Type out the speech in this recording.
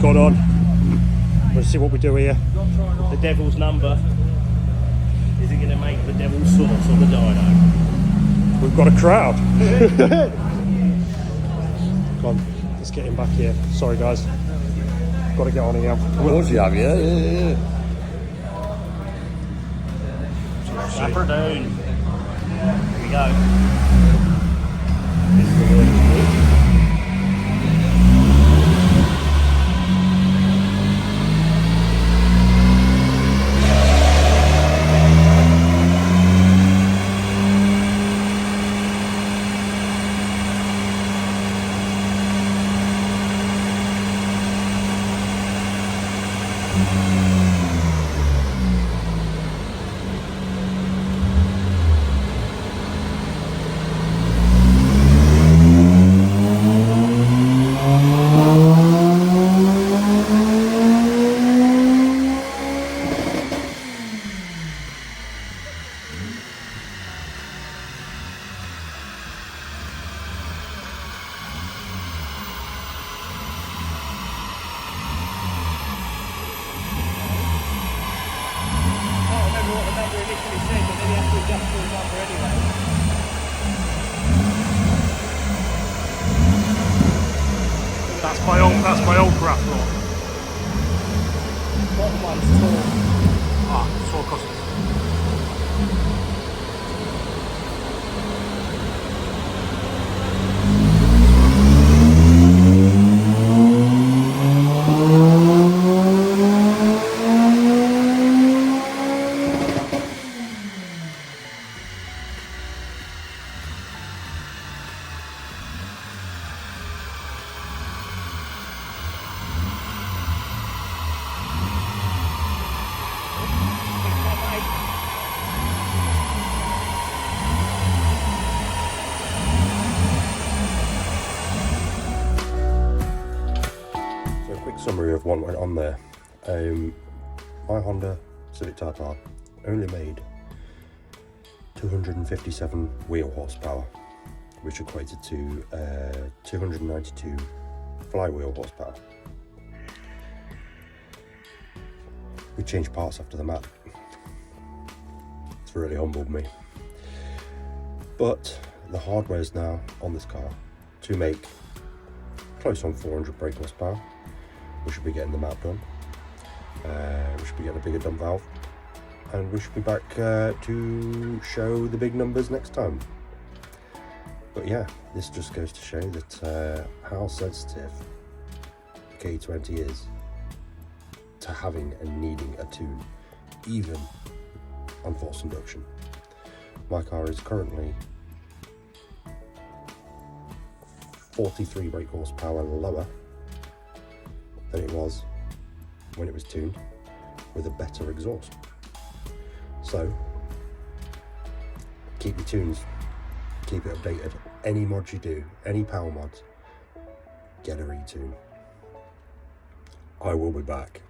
going on. Let's see what we do here. The devil's number. Is it going to make the devil's sauce on the dyno? We've got a crowd. Come on, let's get him back here. Sorry guys. Got to get on here. Of course you have, yeah. Aberdeen. Here we go. That's my old craft lot. Bottom one's tall. Ah, saw custom. Summary of what went on there. My Honda Civic Type R only made 257 wheel horsepower, which equated to 292 flywheel horsepower. We changed parts after the map. It's really humbled me. But the hardware is now on this car to make close on 400 brake horsepower. We should be getting the map done. We should be getting a bigger dump valve, and we should be back to show the big numbers next time. But yeah, this just goes to show that how sensitive the K20 is to having and needing a tune, even on forced induction. My car is currently 43 brake horsepower lower than it was when it was tuned, with a better exhaust. So keep your tunes, keep it updated. Any mods you do, any power mods, get a retune. I will be back.